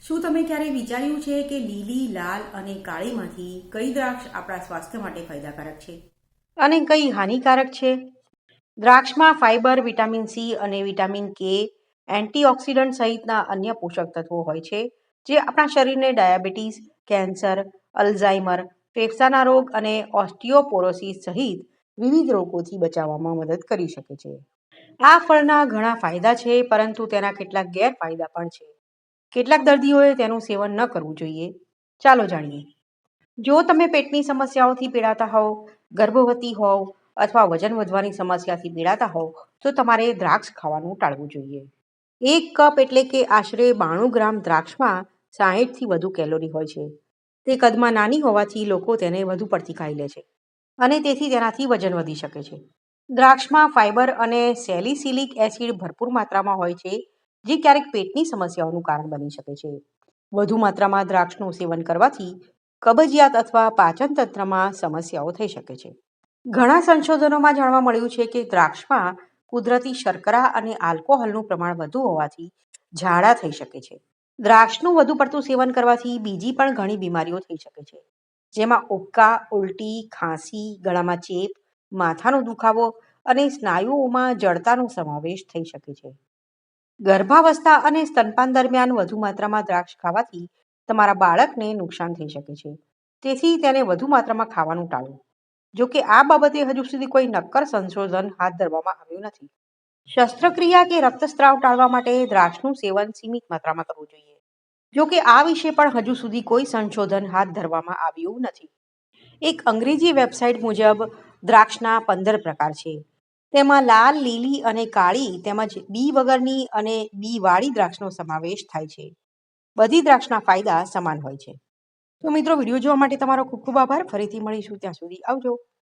શું તમે ક્યારેય વિચાર્યું છે કે લીલી, લાલ અને કાળીમાંથી કઈ દ્રાક્ષ આપણા સ્વાસ્થ્ય માટે ફાયદાકારક છે અને કઈ હાનિકારક છે? દ્રાક્ષમાં ફાઇબર, વિટામિન સી અને વિટામિન કે, એન્ટીઓક્સિડન્ટ સહિતના અન્ય પોષક તત્વો હોય છે, જે આપણા શરીરને ડાયાબિટીસ, કેન્સર, અલ્ઝાઇમર, ફેફસાના રોગ અને ઓસ્ટિયોપોરોસિસ સહિત વિવિધ રોગોથી બચાવવામાં મદદ કરી શકે છે. આ ફળના ઘણા ફાયદા છે, પરંતુ તેના કેટલાક ગેરફાયદા પણ છે. કેટલાક દર્દીઓએ તેનું સેવન ન કરવું જોઈએ. ચાલો જાણીએ. જો તમે પેટની સમસ્યાઓથી પીડાતા હોવ, ગર્ભવતી હોવ અથવા વજન વધવાની સમસ્યાથી પીડાતા હોવ, તો તમારે દ્રાક્ષ ખાવાનું ટાળવું જોઈએ. 1 કપ એટલે કે આશરે 92 ગ્રામ દ્રાક્ષમાં 60 થી વધુ કેલોરી હોય છે. તે કદમાં નાની હોવાથી લોકો તેને વધુ પડતી ખાઈ લે છે અને તેથી તેનાથી વજન વધી શકે છે. દ્રાક્ષમાં ફાઇબર અને સેલિસિલિક એસિડ ભરપૂર માત્રામાં હોય છે, જે ક્યારેક પેટની સમસ્યાઓનું કારણ બની શકે છે. વધુ માત્રામાં દ્રાક્ષનું સેવન કરવાથી કબજિયાત અથવા પાચન તંત્રમાં સમસ્યાઓ થઈ શકે છે. ઘણા સંશોધનોમાં જાણવા મળ્યું છે કે દ્રાક્ષમાં કુદરતી શર્કરા અને આલ્કોહોલનું પ્રમાણ વધુ હોવાથી ઝાડા થઈ શકે છે. દ્રાક્ષનું વધુ પડતું સેવન કરવાથી બીજી પણ ઘણી બીમારીઓ થઈ શકે છે, જેમાં ઉબકા, ઉલટી, ખાંસી, ગળામાં ચેપ, માથાનો દુખાવો અને સ્નાયુઓમાં જડતાનો સમાવેશ થઈ શકે છે. ગર્ભાવસ્થા અને સ્તનપાન દરમિયાન વધુ માત્રામાં દ્રાક્ષ ખાવાથી તમારા બાળકને નુકસાન થઈ શકે છે. તેથી તેને વધુ માત્રામાં ખાવાનું ટાળો. જો કે આ બાબતે હજુ સુધી કોઈ નક્કર સંશોધન હાથ ધરવામાં આવ્યું નથી. શસ્ત્રક્રિયા કે રક્તસ્રાવ ટાળવા માટે દ્રાક્ષનું સેવન સીમિત માત્રામાં કરવું જોઈએ. જો કે આ વિશે પણ હજુ સુધી કોઈ સંશોધન હાથ ધરવામાં આવ્યું નથી. એક અંગ્રેજી વેબસાઇટ મુજબ દ્રાક્ષના 15 પ્રકાર છે. તેમાં લાલ, લીલી અને કાળી તેમજ બી વગરની અને બી વાળી દ્રાક્ષનો સમાવેશ થાય છે. બધી દ્રાક્ષના ફાયદા સમાન હોય છે. તો મિત્રો, વિડીયો જોવા માટે તમારો ખૂબ ખૂબ આભાર. ફરીથી મળીશું. ત્યાં સુધી આવજો.